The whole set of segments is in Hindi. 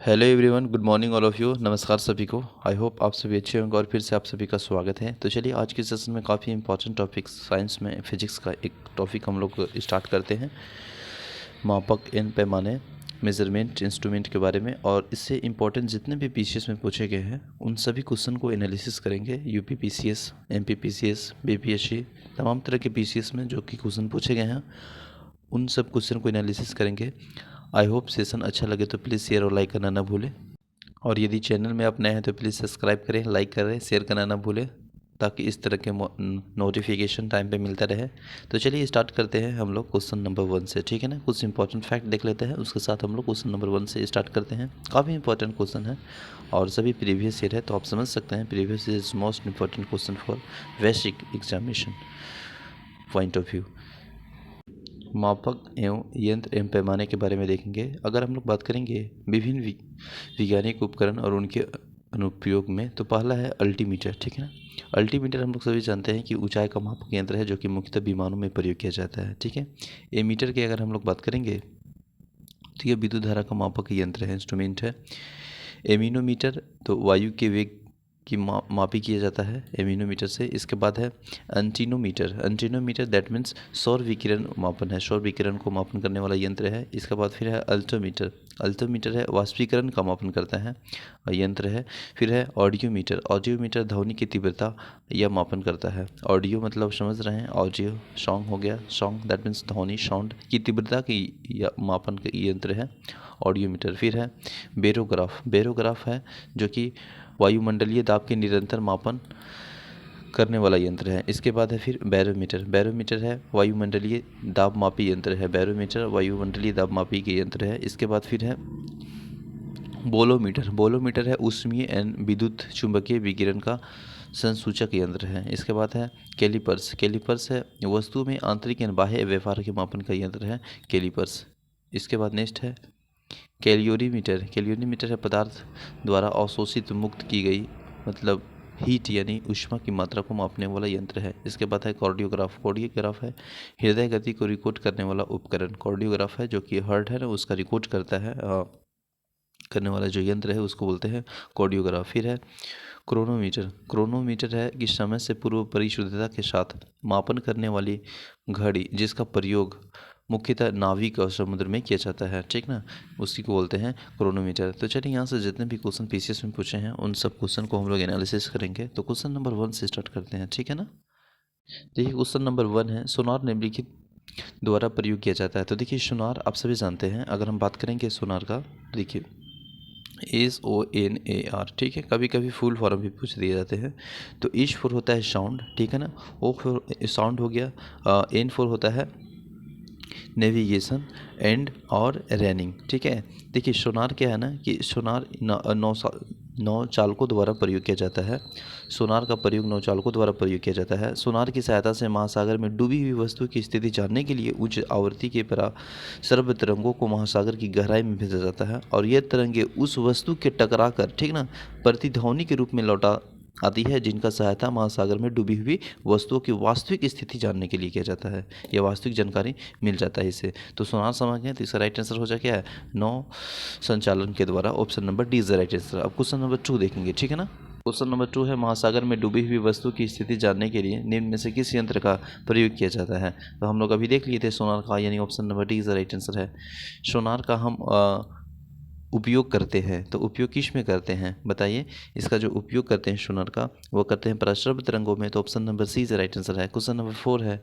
Hello everyone, good morning all of you. नमस्कार सभी को। आई होप आप सभी अच्छे होंगे और फिर से आप सभी का स्वागत है। तो चलिए आज के सेशन में काफ़ी इंपॉर्टेंट टॉपिक साइंस में फिजिक्स का एक टॉपिक हम लोग स्टार्ट करते हैं। मापक एन पैमाने मेजरमेंट इंस्ट्रूमेंट के बारे में, और इससे इम्पोर्टेंट जितने भी पीसीएस में पूछे गए हैं उन सभी क्वेश्चन को एनालिसिस करेंगे। UP PCS, MP PCS, BPSC, तमाम तरह के पीसीएस में जो कि क्वेश्चन पूछे गए हैं उन सब क्वेश्चन को एनालिसिस करेंगे। आई होप सेशन अच्छा लगे तो प्लीज़ शेयर और लाइक करना ना भूलें, और यदि चैनल में आप नए हैं तो प्लीज़ सब्सक्राइब करें, लाइक करें, शेयर करना ना भूलें, ताकि इस तरह के नोटिफिकेशन टाइम पे मिलता रहे। तो चलिए स्टार्ट करते हैं हम लोग क्वेश्चन नंबर 1 से, ठीक है ना। कुछ इंपॉर्टेंट फैक्ट देख लेते हैं, उसके साथ हम लोग क्वेश्चन नंबर 1 से स्टार्ट करते हैं। काफ़ी इंपॉर्टेंट क्वेश्चन है और सभी प्रीवियस ईयर है, तो आप समझ सकते हैं previous is most important question for basic examination point of view. मापक एवं यंत्र एवं पैमाने के बारे में देखेंगे। अगर हम लोग बात करेंगे विभिन्न वैज्ञानिक उपकरण और उनके अनुप्रयोग में, तो पहला है अल्टीमीटर, ठीक है ना। अल्टीमीटर हम लोग सभी जानते हैं कि ऊंचाई का मापक यंत्र है जो कि मुख्यतः विमानों में प्रयोग किया जाता है, ठीक है। एमीटर की अगर हम लोग बात करेंगे तो यह विद्युत धारा का मापक यंत्र है, इंस्ट्रूमेंट है। एमिनोमीटर तो वायु के वेग की मापी किया जाता है एमिनोमीटर से। इसके बाद है एंटीनोमीटर। एंटीनोमीटर दैट मीन्स सौर विकिरण मापन है, सौर विकिरण को मापन करने वाला यंत्र है। इसके बाद फिर है अल्टोमीटर। अल्टोमीटर है वाष्पीकरण का मापन करता है यंत्र है। फिर है ऑडियोमीटर। ऑडियोमीटर ध्वनि की तीव्रता यह मापन करता है। ऑडियो मतलब समझ रहे हैं, ऑडियो सॉन्ग हो गया, सॉन्ग दैट मीन्स ध्वनि साउंड की तीव्रता की मापन का यंत्र है ऑडियोमीटर। फिर है बेरोग्राफ। बेरोग्राफ है जो कि वायुमंडलीय दाब के निरंतर मापन करने वाला यंत्र है। इसके बाद है फिर बैरोमीटर। बैरोमीटर है वायुमंडलीय दाब मापी यंत्र है। बैरोमीटर वायुमंडलीय दाब मापी के यंत्र है। इसके बाद फिर है बोलोमीटर। बोलोमीटर है ऊष्मीय एवं विद्युत चुंबकीय विकिरण का संसूचक यंत्र है। इसके बाद है कैलिपर्स। कैलिपर्स है वस्तु में आंतरिक एवं बाह्य व्यवहार के मापन का यंत्र है कैलिपर्स। इसके बाद नेक्स्ट है कैलियोरीमीटर। कैलियोरीमीटर है पदार्थ द्वारा अवशोषित मुक्त की गई मतलब हीट यानी ऊष्मा की मात्रा को मापने वाला यंत्र है। इसके बाद है कार्डियोग्राफ। कार्डियोग्राफ है हृदय गति को रिकॉर्ड करने वाला उपकरण। कार्डियोग्राफ है जो कि हार्ट है ना उसका रिकॉर्ड करता है करने वाला जो यंत्र है उसको बोलते हैं कार्डियोग्राफ। फिर है क्रोनोमीटर। क्रोनोमीटर है कि समय से पूर्व परिशुद्धता के साथ मापन करने वाली घड़ी जिसका प्रयोग मुख्यतः नाविक और समुद्र में किया जाता है, ठीक ना, उसी को बोलते हैं क्रोनोमीटर। तो चलिए यहाँ से जितने भी क्वेश्चन पीसीएस में पूछे हैं उन सब क्वेश्चन को हम लोग एनालिसिस करेंगे। तो क्वेश्चन नंबर 1 से स्टार्ट करते हैं, ठीक है ना। देखिए क्वेश्चन नंबर 1 है सोनार निम्नलिखित द्वारा प्रयोग किया जाता है। तो देखिए सोनार आप सभी जानते हैं। अगर हम बात करेंगे सोनार का, देखिए SONAR, ठीक है। कभी कभी फुल फॉर्म भी पूछ दिए जाते हैं। तो इश फोर होता है साउंड, ठीक है ना, ओ फोर साउंड हो गया। एन फोर होता है नेविगेशन एंड और रैनिंग, ठीक है। देखिए सोनार क्या है ना कि सोनार नौ चालकों द्वारा प्रयोग किया जाता है। सोनार का प्रयोग नौ चालकों द्वारा प्रयोग किया जाता है। सोनार की सहायता से महासागर में डूबी हुई वस्तु की स्थिति जानने के लिए उच्च आवृत्ति के सर्व तरंगों को महासागर की गहराई में भेजा जाता है, और ये तरंगे उस वस्तु के टकरा कर, ठीक ना, प्रतिध्वनि के रूप में लौटा आती है, जिनका सहायता महासागर में डूबी हुई वस्तुओं की वास्तविक स्थिति जानने के लिए किया जाता है। यह वास्तविक जानकारी मिल जाता है इससे। तो सोनार समझ गए, तो इसका राइट आंसर हो जाए क्या है, नौ संचालन के द्वारा। Option number D is the right answer. अब क्वेश्चन नंबर 2 देखेंगे, ठीक है ना। क्वेश्चन नंबर 2 है महासागर में डूबी हुई वस्तु की स्थिति जानने के लिए निम्न में से किस यंत्र का प्रयोग किया जाता है। तो हम लोग अभी देख लिए थे सोनार का, यानी option number D is the right answer है। सोनार का हम उपयोग करते हैं, तो उपयोग किस में करते हैं बताइए। इसका जो उपयोग करते हैं सोनार का वो करते हैं प्रसरव तरंगों में। तो option number C is right answer है। क्वेश्चन नंबर 4 है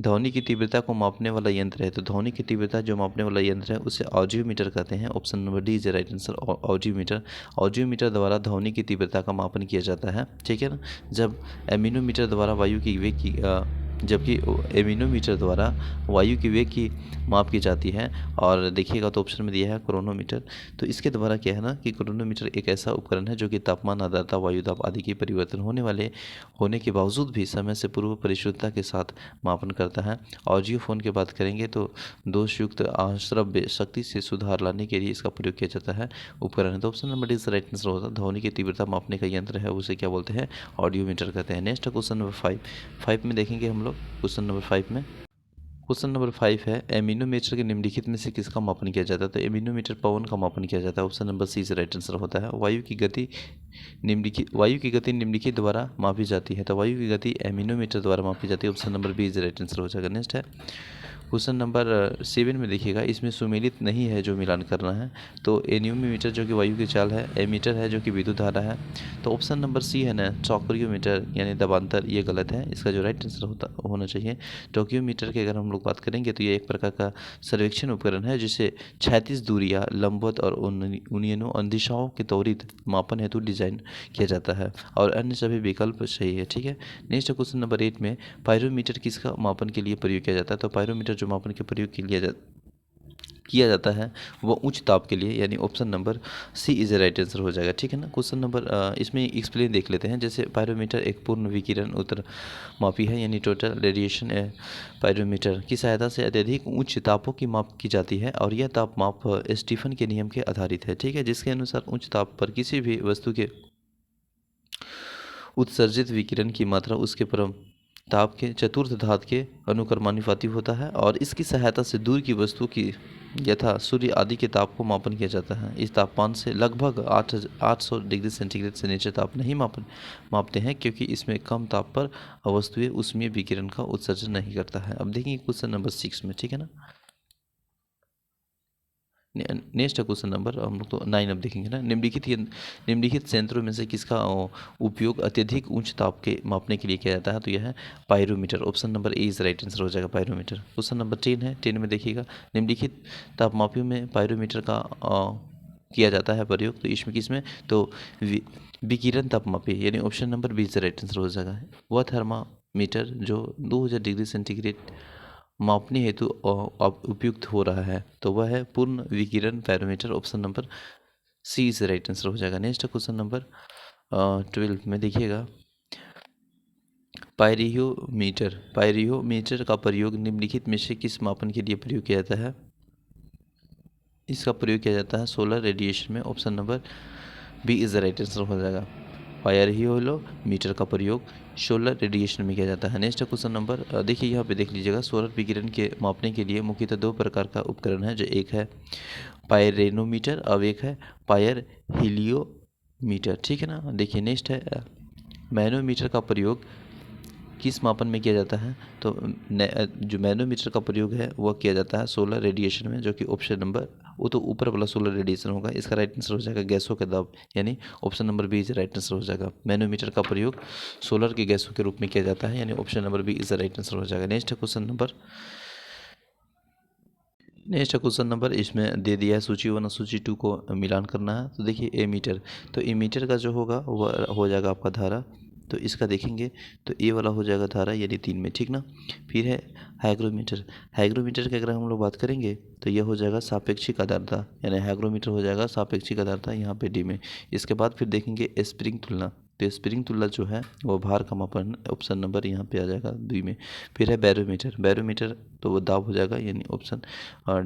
ध्वनि की तीव्रता को मापने वाला यंत्र है। तो ध्वनि की तीव्रता जो मापने वाला यंत्र है उसे ऑडियोमीटर कहते हैं। Option number D is right answer, audiometer. Audiometer द्वारा ध्वनि की तीव्रता का मापन किया जाता है, ठीक है ना। जब एमिनोमीटर द्वारा वायु की वेग की जबकि एमिनोमीटर द्वारा वायु की वेग की माप की जाती है। और देखिएगा तो ऑप्शन में दिया है क्रोनोमीटर। तो इसके द्वारा क्या है ना कि क्रोनोमीटर एक ऐसा उपकरण है जो कि तापमान, आर्द्रता, वायु दाब आदि के परिवर्तन होने के बावजूद भी समय से पूर्व परिशुद्धता के साथ मापन करता है। ऑडियोफोन की बात करेंगे तो दोषयुक्त श्रव्य शक्ति से सुधार लाने के लिए इसका प्रयोग किया जाता है उपकरण है। तो option number D is right answer होता है। ध्वनि की तीव्रता मापने का यंत्र है उसे क्या बोलते हैं, ऑडियोमीटर कहते हैं। नेक्स्ट क्वेश्चन नंबर 5 में देखेंगे हम लोग। क्वेश्चन नंबर 5 में क्वेश्चन नंबर 5 है, एमिनोमीटर के निम्नलिखित में से किसका मापन किया जाता है? तो एमिनोमीटर पवन का मापन किया जाता है। ऑप्शन नंबर सी से राइट आंसर होता है। वायु की गति निम्नलिखित द्वारा मापी जाती है। तो वायु की गति एमिनोमीटर द्वारा मापी जाती है। Option number B is right answer हो जाएगा। नेक्स्ट है क्वेश्चन नंबर 7 में देखिएगा, इसमें सुमेलित नहीं है जो मिलान करना है। तो एनियोमीटर जो कि वायु की चाल है, एमीटर है जो कि विद्युत धारा है। तो ऑप्शन नंबर सी है ना, टोक्योमीटर यानी दबांतर, ये गलत है। इसका जो राइट आंसर होना चाहिए टोक्योमीटर की अगर हम लोग बात करेंगे तो ये एक प्रकार का सर्वेक्षण उपकरण है जिसे क्षैतिज दूरियां, लंबवत और उन्नयनों दिशाओं के त्वरित मापन हेतु डिजाइन किया जाता है और अन्य सभी विकल्प सही है। ठीक है। नेक्स्ट क्वेश्चन नंबर 8 में, पायरोमीटर किसका मापन के लिए प्रयोग किया जाता है? तो पायरोमीटर जो मापन के प्रयोग के लिए किया जाता है वो उच्च ताप के लिए, यानी option number C is right answer हो जाएगा। ठीक है ना। क्वेश्चन नंबर इसमें एक्सप्लेन देख लेते हैं। जैसे पायरोमीटर एक पूर्ण विकिरण उत्तर मापी है, यानी टोटल रेडिएशन पायरोमीटर की सहायता से अत्यधिक उच्च तापों की माप की जाती है और यह ताप माप स्टीफन के नियम के आधारित है। ठीक है। जिसके अनुसार उच्च ताप पर किसी भी वस्तु के उत्सर्जित विकिरण की मात्रा उसके परम ताप के चतुर्थ घात के अनुक्रमानुपाती होता है और इसकी सहायता से दूर की वस्तु की यथा सूर्य आदि के ताप को मापन किया जाता है। इस तापमान से लगभग 800 डिग्री सेंटीग्रेड से नीचे ताप नहीं मापते हैं, क्योंकि इसमें कम ताप पर वस्तुएं ऊष्मीय विकिरण का उत्सर्जन नहीं करता है। अब देखेंगे क्वेश्चन नंबर 6 में। ठीक है ना। नेक्स्ट क्वेश्चन नंबर हम लोग तो 9 अब देखेंगे ना। निम्नलिखित संयंत्रों में से किसका उपयोग अत्यधिक उच्च ताप के मापने के लिए किया जाता है? तो यह है pyrometer. Option number A is right answer हो जाएगा, पायरोमीटर। क्वेश्चन नंबर 10 है। 10 में देखिएगा, निम्नलिखित तापमापियों में पायरोमीटर का किया जाता है प्रयोग। तो इसमें किसमें? तो विकिरण तापमापी, यानी option number B is right answer हो जाएगा। वह थर्मामीटर जो 2000 डिग्री सेंटीग्रेड मापने हेतु उपयुक्त हो रहा है तो वह है पूर्ण विकिरण पैरामीटर। ऑप्शन नंबर सी से राइट आंसर हो जाएगा। नेक्स्ट क्वेश्चन नंबर 12 में देखिएगा, पायरियोमीटर का प्रयोग निम्नलिखित में से किस मापन के लिए प्रयोग किया जाता है? इसका प्रयोग किया जाता है सोलर रेडिएशन में। Option number B is the right answer हो जाएगा। पायरियोमीटर का प्रयोग सोलर रेडिएशन में किया जाता है। नेक्स्ट क्वेश्चन नंबर देखिए, यहाँ पे देख लीजिएगा, सोलर विकिरण के मापने के लिए मुख्यतः 2 प्रकार का उपकरण है, जो एक है पायरेनोमीटर और एक है पायर हीलियोमीटर। ठीक है ना। देखिए नेक्स्ट है मैनोमीटर का प्रयोग किस मापन में किया जाता है? तो जो मैनोमीटर का प्रयोग है वह किया जाता है सोलर रेडिएशन में, जो कि ऑप्शन नंबर, वो तो ऊपर वाला सोलर रेडिएशन होगा। इसका राइट आंसर हो जाएगा गैसों के दाब, यानी option number B is right answer हो जाएगा। मैनोमीटर का प्रयोग सोलर के गैसों के रूप में किया जाता है, यानी option number B is right answer हो जाएगा। नेक्स्ट क्वेश्चन नंबर इसमें दे दिया है सूची 1 और सूची 2 को मिलान करना है। तो देखिए एमीटर, तो एमीटर का जो होगा वह हो जाएगा आपका धारा। तो इसका देखेंगे तो ए वाला हो जाएगा धारा, यानी 3 में। ठीक ना। फिर है हाइग्रोमीटर की अगर हम लोग बात करेंगे तो यह हो जाएगा सापेक्षिक आर्द्रता, यानी हाइग्रोमीटर हो जाएगा सापेक्षिक आर्द्रता, यहाँ पे डी में। इसके बाद फिर देखेंगे स्प्रिंग तुलना, तो स्प्रिंग तुलना जो है वो भार का मापन, ऑप्शन नंबर यहाँ पे आ जाएगा बी में। फिर है बैरोमीटर, तो वो दाब हो जाएगा, यानी ऑप्शन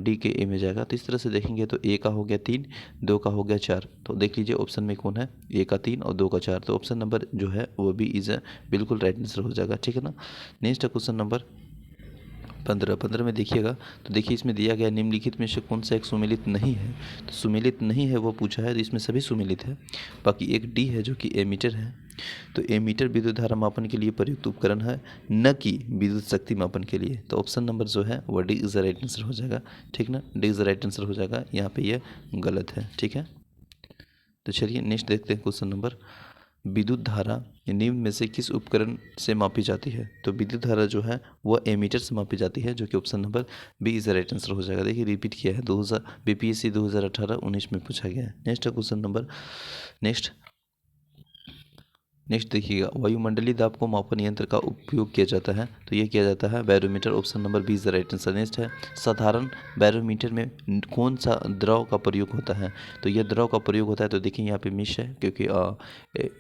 डी के ए में जाएगा। तो इस तरह से देखेंगे तो ए का हो गया 3, 2 का हो गया 4। तो देख लीजिए ऑप्शन में कौन है, ए का 3 और 2 का 4। तो ऑप्शन नंबर जो है वो भी इज बिल्कुल राइट आंसर हो जाएगा। ठीक है ना। नेक्स्ट क्वेश्चन नंबर 15 में देखिएगा, तो देखिए इसमें दिया गया निम्नलिखित में से कौन सा एक सुमेलित नहीं है? तो सुमेलित नहीं है वो पूछा है, तो इसमें सभी सुमेलित है। बाकी एक डी है जो कि एमीटर है। तो एमीटर विद्युत धारा मापन के लिए प्रयुक्त उपकरण है, न कि विद्युत शक्ति मापन के लिए। तो ऑप्शन नंबर जो है वो D is the right answer हो जाएगा। ठीक ना। D is the right answer हो जाएगा, यहाँ पे यह गलत है। ठीक है। तो चलिए नेक्स्ट देखते हैं क्वेश्चन नंबर, विद्युत धारा निम्न में से किस उपकरण से मापी जाती है? तो विद्युत धारा जो है वह एमीटर से मापी जाती है, जो कि option number B is right answer हो जाएगा। देखिए रिपीट किया है, 2000 बीपीएससी 2018-19 में पूछा गया है। नेक्स्ट क्वेश्चन नंबर नेक्स्ट देखिएगा, वायुमंडलीय दाब को मापन यंत्र का उपयोग किया जाता है, तो यह किया जाता है barometer. Option number B is the right answer. Next है साधारण बैरोमीटर में कौन सा द्रव का प्रयोग होता है? तो यह द्रव का प्रयोग होता है, तो देखिए यहाँ पे मिश है, क्योंकि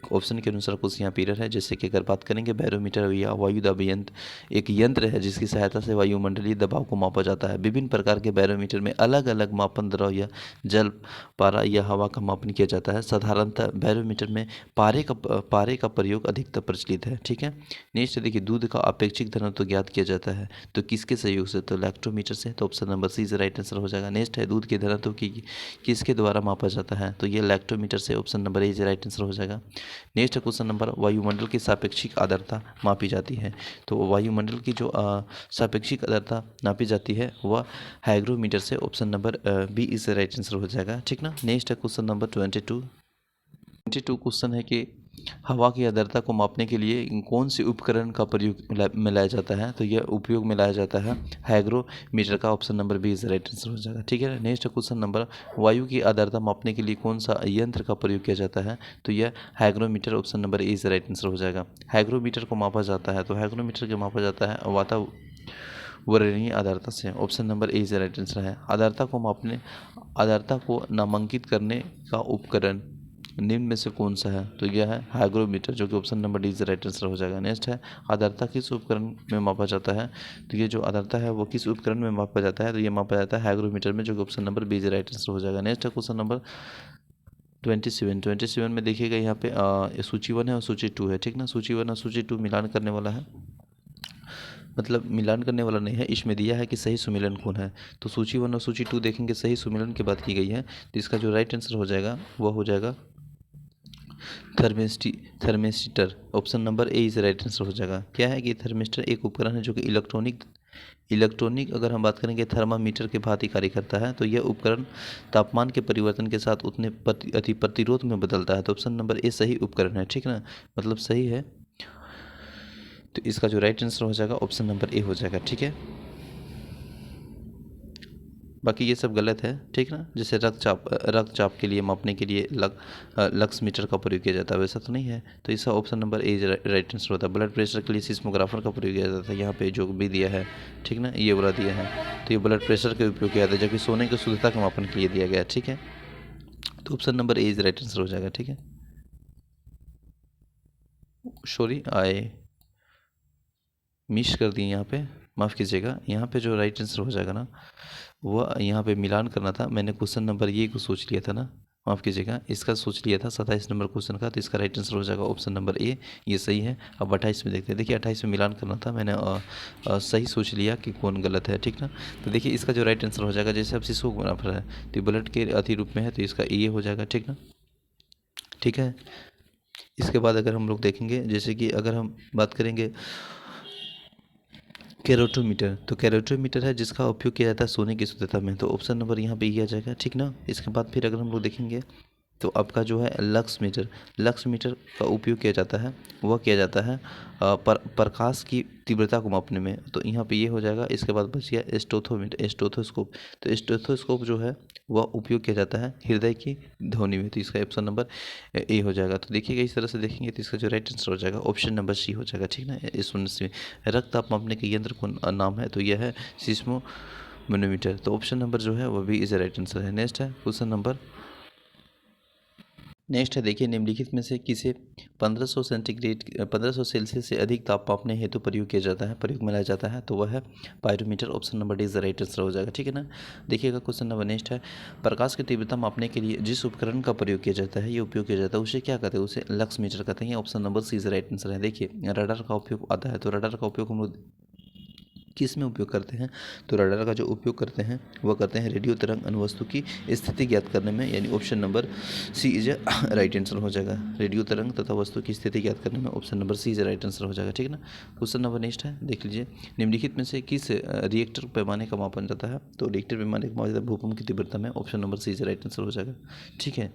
ऑप्शन के अनुसार कुछ यहाँ पीरियड है। जैसे कि अगर बात करेंगे बैरोमीटर या वायु दाब यंत्र एक यंत्र है जिसकी सहायता से वायुमंडलीय दबाव को मापा जाता है। विभिन्न प्रकार के बैरोमीटर में अलग अलग मापन द्रव या जल, पारा या हवा का मापन किया जाता है। साधारणतः बैरोमीटर में पारे सिंचाई का प्रयोग अधिकतर प्रचलित है। ठीक है, नेक्स्ट देखिए, दूध का अपेक्षिक घनत्व ज्ञात किया जाता है तो किसके सहयोग से, तो लैक्टोमीटर से। तो option number C is right answer हो जाएगा। नेक्स्ट है, दूध के घनत्व की किसके द्वारा मापा जाता है, तो ये लैक्टोमीटर से। Option number A is right answer हो जाएगा। नेक्स्ट है क्वेश्चन नंबर, वायुमंडल की सापेक्षिक आर्द्रता मापी जाती है, तो वायुमंडल की जो सापेक्षिक आर्द्रता नापी जाती है वह हाइग्रोमीटर से। Option number B is right answer हो जाएगा। ठीक ना। नेक्स्ट है क्वेश्चन नंबर 22 क्वेश्चन है कि हवा की आर्द्रता को मापने के लिए कौन से उपकरण का प्रयोग में लाया जाता है, तो यह उपयोग में लाया जाता है हाइग्रोमीटर का। Option number B is right answer हो जाएगा। ठीक है। नेक्स्ट क्वेश्चन नंबर, वायु की आर्द्रता मापने के लिए कौन सा यंत्र का प्रयोग किया जाता है, तो यह hygrometer. Option number A is right answer हो जाएगा। हाइग्रोमीटर को मापा जाता है, तो हाइग्रोमीटर को मापा जाता है वातावरणीय आर्द्रता से। Option number A is right answer है। आर्द्रता को नामांकित करने का उपकरण निम्न में से कौन सा है, तो यह है हाइग्रोमीटर, जो कि option number D is right answer हो जाएगा। नेक्स्ट है, आर्द्रता किस उपकरण में मापा जाता है, तो ये जो आर्द्रता है वो किस उपकरण में मापा जाता है, तो ये मापा जाता है हाइग्रोमीटर में, जो कि option number B is right answer हो जाएगा। नेक्स्ट है क्वेश्चन नंबर 27 में देखिएगा यहाँ पे सूची 1 है और सूची 2 है। ठीक ना। सूची 1 और सूची 2 मिलान करने वाला है, मतलब मिलान करने वाला नहीं है, इसमें दिया है कि सही सुमेलन कौन है। तो सूची 1 और सूची 2 देखेंगे, सही सुमेलन की बात की गई है, तो इसका जो राइट आंसर हो जाएगा वह हो जाएगा thermistor. Option number A is right answer हो जाएगा। क्या है कि थर्मिस्टर एक उपकरण है जो कि इलेक्ट्रॉनिक अगर हम बात करेंगे थर्मामीटर के भांति कार्य करता है, तो यह उपकरण तापमान के परिवर्तन के साथ उतने प्रतिरोध में बदलता है। तो ऑप्शन नंबर ए सही उपकरण है। ठीक ना, मतलब सही है, तो इसका जो राइट आंसर हो जाएगा ऑप्शन नंबर ए हो जाएगा। ठीक है, बाकी ये सब गलत है। ठीक ना। जैसे रक्तचाप के लिए मापने के लिए लक्स मीटर का प्रयोग किया जाता है, वैसा तो नहीं है, तो इसका option number A right answer होता है। ब्लड प्रेशर के लिए सिस्मोग्राफर का प्रयोग किया जाता है, यहाँ पे जो भी दिया है, ठीक ना, ये वाला दिया है, तो ये ब्लड प्रेशर का उपयोग किया जाता है, जबकि सोने की शुद्धता के मापन के लिए दिया गया है। ठीक है, तो option number A is right answer हो जाएगा। ठीक है, सॉरी आई मिस कर दिए यहाँ पे, माफ़ कीजिएगा। यहाँ पे जो राइट आंसर हो जाएगा ना, वह यहाँ पे मिलान करना था, मैंने क्वेश्चन नंबर ये को सोच लिया था ना, माफ़ कीजिएगा, इसका सोच लिया था 27 नंबर क्वेश्चन का, तो इसका राइट आंसर हो जाएगा ऑप्शन नंबर ए, ये सही है। अब 28 में देखते हैं। देखिए 28 में मिलान करना था, मैंने सही सोच लिया कि कौन गलत है। ठीक ना। तो देखिए इसका जो राइट आंसर हो जाएगा, जैसे अब सिस्मोग्राफर है तो ब्लड के अति रूप में है, तो इसका ए हो जाएगा। ठीक ना। ठीक है, इसके बाद अगर हम लोग देखेंगे, जैसे कि अगर हम बात करेंगे कैरोटोमीटर, तो कैरोटोमीटर है जिसका उपयोग किया जाता है सोने की शुद्धता में, तो ऑप्शन नंबर यहाँ पे ये आ जाएगा। ठीक ना। इसके बाद फिर अगर हम लोग देखेंगे तो आपका जो है लक्स मीटर का उपयोग किया जाता है, वह किया जाता है प्रकाश की तीव्रता को मापने में, तो यहाँ पे ये हो जाएगा। इसके बाद बच गया स्टेथोस्कोप, तो स्टेथोस्कोप जो है वह उपयोग किया जाता है हृदय की ध्वनि में, तो इसका ऑप्शन नंबर ए हो जाएगा। तो देखिएगा इस तरह से देखेंगे तो इसका जो राइट आंसर हो जाएगा ऑप्शन नंबर सी हो जाएगा। ठीक ना। इस 19 में रक्तचाप मापने के यंत्र को नाम है, तो यह है सिस्मोमैनोमीटर, तो ऑप्शन नंबर जो है वह भी इज राइट आंसर है। नेक्स्ट है क्वेश्चन नंबर, नेक्स्ट है देखिए, निम्नलिखित में से किसे 1500 सेल्सियस से अधिक ताप मापने हेतु प्रयोग में लाया जाता है, तो वह है pyrometer. Option number D is right answer हो जाएगा। ठीक है ना। देखिएगा क्वेश्चन नंबर नेक्स्ट है, प्रकाश की तीव्रता मापने के लिए जिस उपकरण का प्रयोग किया जाता है, उसे क्या कहते हैं, उसे लक्स मीटर कहते हैं। Option number C is right answer है। देखिए रडार का उपयोग आता है, तो रडार का उपयोग हम लोग किस में उपयोग करते हैं, तो रडार का जो उपयोग करते हैं वह करते हैं रेडियो तरंग अणुवस्तु की स्थिति ज्ञात करने में, यानी option number C is right answer हो जाएगा। रेडियो तरंग तथा वस्तु की स्थिति ज्ञात करने में option number C is right answer हो जाएगा। ठीक है ना। क्वेश्चन नंबर नेक्स्ट है, देख लीजिए, निम्नलिखित में से किस रिएक्टर पैमाने का मापन जाता है, तो रिएक्टर पैमाने का मापा जाता है भूकंप की तीव्रता में। Option number C is right answer हो जाएगा। ठीक है,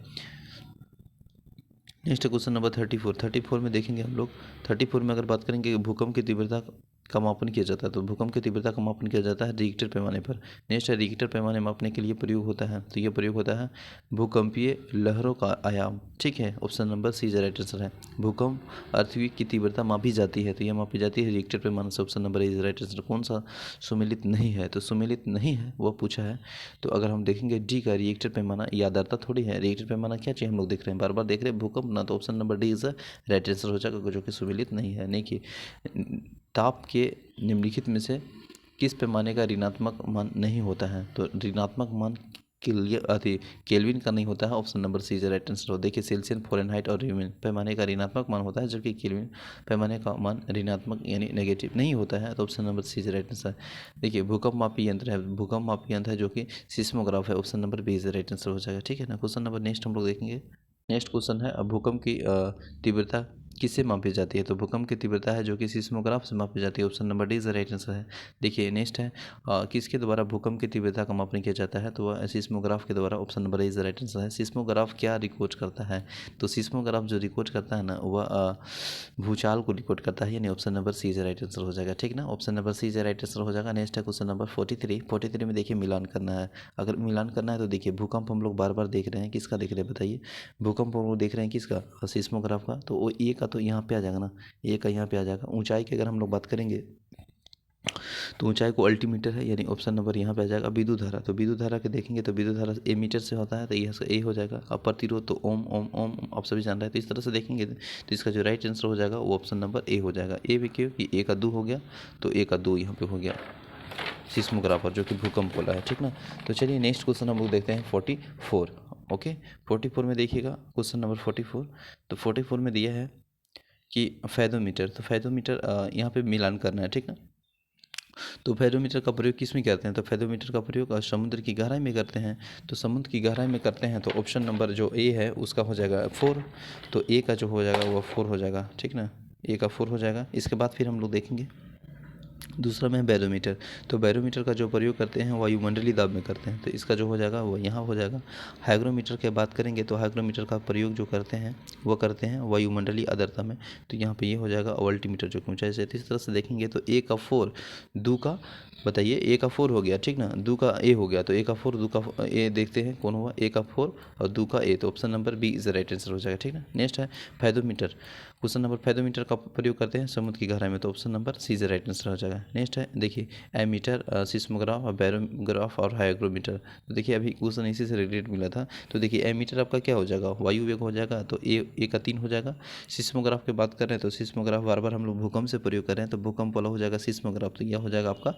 नेक्स्ट क्वेश्चन नंबर 34 में देखेंगे हम लोग। 34 में अगर बात करेंगे भूकंप की तीव्रता का मापन किया जाता है, तो भूकंप की तीव्रता का मापन किया जाता है रिक्टर पैमाने पर। नेक्स्ट है, रिक्टर पैमाने मापने के लिए प्रयोग होता है, तो ये प्रयोग होता है भूकंपीय लहरों का आयाम। ठीक है, option number C right answer है। भूकंप अर्थक्वेक की तीव्रता मापी जाती है, तो यह मापी जाती है रिक्टर पैमाने से। Option number is right answer. कौन सा सुमेलित नहीं है, तो सुमेलित नहीं है वह पूछा है, तो अगर हम देखेंगे डी का रिएक्टर पैमाना, ये आर्द्रता थोड़ी है, रिएक्टर पैमाना क्या चाहिए हम लोग देख रहे हैं, बार बार देख रहे हैं भूकंप ना, तो option number D is right answer हो जाएगा, जो कि सुमेलित नहीं है। नहीं कि ताप के निम्नलिखित में से किस पैमाने का ऋणात्मक मान नहीं होता है, तो ऋणात्मक मान केल्विन का नहीं होता है। Option number C is right answer. देखिए सेल्सियस, फ़ारेनहाइट और र्यूमिन पैमाने का ऋणात्मक मान होता है, जबकि केल्विन पैमाने का मान ऋणात्मक यानी नेगेटिव नहीं होता है। तो option number C is right answer. देखिए भूकंप मापी यंत्र है, भूकंप मापी यंत्र है जो कि सिस्मोग्राफ है। Option number B is right answer हो जाएगा। ठीक है ना। क्वेश्चन नंबर नेक्स्ट हम लोग देखेंगे। नेक्स्ट क्वेश्चन है भूकंप की तीव्रता किससे मापी जाती है। तो भूकंप की तीव्रता है जो कि सिस्मोग्राफ से मापी जाती है। Option number D is right answer है। देखिए नेक्स्ट है किसके द्वारा भूकंप की तीव्रता का मापन किया जाता है। तो वह सिस्मोग्राफ के द्वारा। Option number is right answer है। सिस्मोग्राफ क्या रिकॉर्ड करता है। तो सिस्मोग्राफ जो रिकॉर्ड करता है ना वह भूचाल को रिकॉर्ड करता है, यानी option number C is right answer हो जाएगा। ठीक ना। Option number C is right answer हो जाएगा। नेक्स्ट है क्वेश्चन नंबर 43 में देखिए मिलान करना है। अगर मिलान करना है तो देखिए भूकंप हम लोग बार बार देख रहे हैं, किसका देख रहे हैं बताइए। भूकंप हम लोग देख रहे हैं किसका, सिस्मोग्राफ का। तो वो ए का तो यहाँ पे आ जाएगा ना, ए का यहाँ पे आ जाएगा। ऊंचाई की अगर हम लोग बात करेंगे तो ऊंचाई को अल्टीमीटर है, यानी ऑप्शन नंबर यहाँ पे आ जाएगा। विद्युत धारा, तो विद्युत धारा के देखेंगे तो विद्युत धारा ए मीटर से होता है, तो यह ए हो जाएगा। अब प्रतिरोध तो ओम ओम ओम आप सभी जान रहे हैं। तो इस तरह से देखेंगे तो इसका जो राइट आंसर हो जाएगा वो ऑप्शन नंबर ए हो जाएगा। ए भी क्यों कि ए का 2 हो गया, तो ए का 2 यहाँ पे हो गया सिस्मोग्राफर जो कि भूकंप बोला है। ठीक ना। तो चलिए नेक्स्ट क्वेश्चन हम लोग देखते हैं 44। ओके 44 में देखिएगा क्वेश्चन नंबर 44। तो 44 में दिया है कि फेदोमीटर, तो फेदोमीटर यहाँ पे मिलान करना है। ठीक ना। तो फेदोमीटर का प्रयोग किस में करते हैं। तो फेदोमीटर का प्रयोग समुद्र की गहराई में करते हैं। तो समुद्र की गहराई में करते हैं तो ऑप्शन नंबर जो ए है उसका हो जाएगा 4। तो ए का जो हो जाएगा वो 4 हो जाएगा। ठीक ना। ए का 4 हो जाएगा। इसके बाद फिर हम लोग देखेंगे दूसरा में है बैरोमीटर। तो बैरोमीटर का जो प्रयोग करते हैं वायुमंडलीय दाब में करते हैं, तो इसका जो हो जाएगा वो यहाँ हो जाएगा। हाइग्रोमीटर की बात करेंगे तो हाइग्रोमीटर का प्रयोग जो करते हैं वो करते हैं वायुमंडलीय आर्द्रता में, तो यहाँ पे ये हो जाएगा अल्टीमीटर जो कि ऊंचाई से। इस तरह से देखेंगे तो ए का 4 2 का बताइए, ए का 4 हो गया। ठीक ना। 2 का ए हो गया, तो ए का 4 2 का ए देखते हैं कौन हुआ, ए का 4 और 2 का ए। तो option number B is right answer हो जाएगा। ठीक ना। नेक्स्ट है फेदोमीटर। क्वेश्चन नंबर फेदोमीटर का प्रयोग करते हैं समुद्र की गहराई में, तो option number C is right answer हो जाएगा। नेक्स्ट है देखिए एमीटर, सिस्मोग्राफ और बैरोग्राफ और हाइग्रोमीटर। तो देखिए अभी क्वेश्चन इसी से रिलेटेड मिला था। तो देखिए एमीटर आपका क्या हो जाएगा, वायु वेग हो जाएगा, तो ए का 3 हो जाएगा। सिस्मोग्राफ की बात कर रहे हैं तो सिस्मोग्राफ बार बार हम लोग भूकंप से प्रयोग कर रहे हैं, तो भूकंप वाला हो जाएगा सिस्मोग्राफ। तो यह हो जाएगा आपका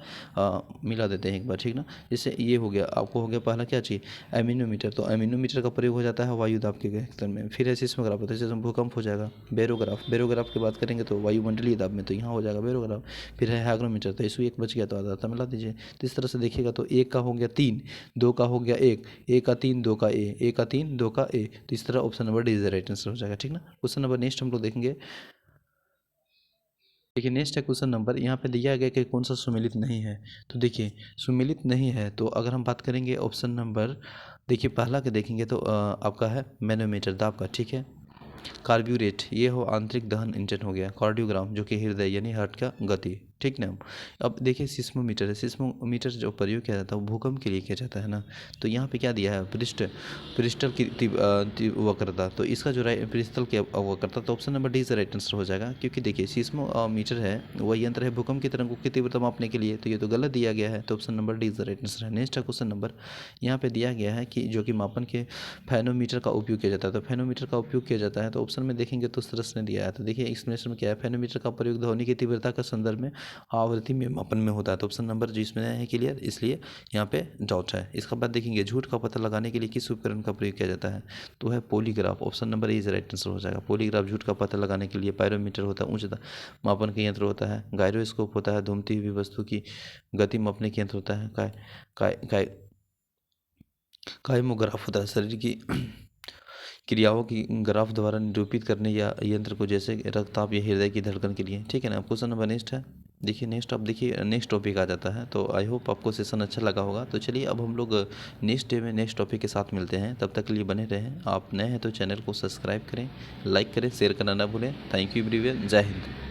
मिला देते हैं एक बार। ठीक ना। जैसे ये हो गया, आपको हो गया पहला क्या चाहिए एमिनोमीटर। तो एमिनोमीटर का प्रयोग हो जाता है वायु दाब के स्तर में। फिर है सिस्मोग्राफ, तो जैसे भूकंप हो जाएगा। बैरोग्राफ की बात करेंगे तो वायुमंडलीय दाब में, तो यहाँ हो जाएगा बैरोग्राफ। फिर है हाइग्रोमीटर, तो इसमें एक बच गया तो आधा मिला दीजिए। तो इस तरह से देखिएगा तो एक का हो गया 3, 2 का हो गया 1, ए का 3 2 का ए का 3 2 का ए। तो इस तरह option number D is right answer हो जाएगा। ठीक ना। क्वेश्चन नंबर नेक्स्ट हम लोग देखेंगे। देखिए नेक्स्ट है क्वेश्चन नंबर, यहाँ पे दिया गया कि कौन सा सुमेलित नहीं है। तो देखिए सुमेलित नहीं है तो अगर हम बात करेंगे ऑप्शन नंबर देखिए पहला के देखेंगे तो आपका है मैनोमीटर दाब का। ठीक है। कार्ब्यूरेट ये हो आंतरिक दहन इंजन हो गया। कार्डियोग्राम जो कि हृदय यानी हार्ट का गति। ठीक ना। अब देखिए सिस्मोमीटर है। सिस्मोमीटर जो प्रयोग किया जाता है वो भूकंप के लिए किया जाता है ना। तो यहाँ पे क्या दिया है पृष्ठल की वक्रता। तो इसका जो पृष्ठल की वक्रता, तो option number D is right answer हो जाएगा। क्योंकि देखिए सिस्मोमीटर है वह यंत्र है भूकंप की तरंगों की तीव्रता मापने के लिए, तो ये तो गलत दिया गया है। तो option number D is right answer है। नेक्स्ट क्वेश्चन नंबर यहाँ पे दिया गया है कि जो कि मापन के फेनोमीटर का उपयोग किया जाता है। तो फेनोमीटर का उपयोग किया जाता है, तो ऑप्शन में देखेंगे तो उस तरह से दिया है। तो देखिए एक्सप्लेनेशन में क्या है, फेनोमीटर का प्रयोग ध्वनि की तीव्रता के संदर्भ में आवृत्ति में मापन में होता है। तो ऑप्शन नंबर जो इसमें है क्लियर, इसलिए यहाँ पे डाउट है। इसका बाद देखेंगे झूठ का पता लगाने के लिए किस उपकरण का प्रयोग किया जाता है। तो है polygraph. Option number A is right answer हो जाएगा। पॉलीग्राफ झूठ का पता लगाने के लिए। पायरोमीटर होता है उच्चता मापन के यंत्र होता है। गायरोस्कोप होता है घूमती हुई वस्तु की गति मापने के यंत्र होता है। कायमोग्राफ होता है शरीर की क्रियाओं की ग्राफ द्वारा निरूपित करने या यंत्र को, जैसे रक्तचाप या हृदय की धड़कन के लिए। ठीक है ना। क्वेश्चन नंबर नेक्स्ट है देखिए नेक्स्ट, अब देखिए नेक्स्ट टॉपिक आ जाता है। तो आई होप आपको सेशन अच्छा लगा होगा। तो चलिए अब हम लोग नेक्स्ट डे में नेक्स्ट टॉपिक के साथ मिलते हैं। तब तक के लिए बने रहें। आप नए हैं तो चैनल को सब्सक्राइब करें, लाइक करें, शेयर करना ना भूलें। Thank you everyone. जय हिंद।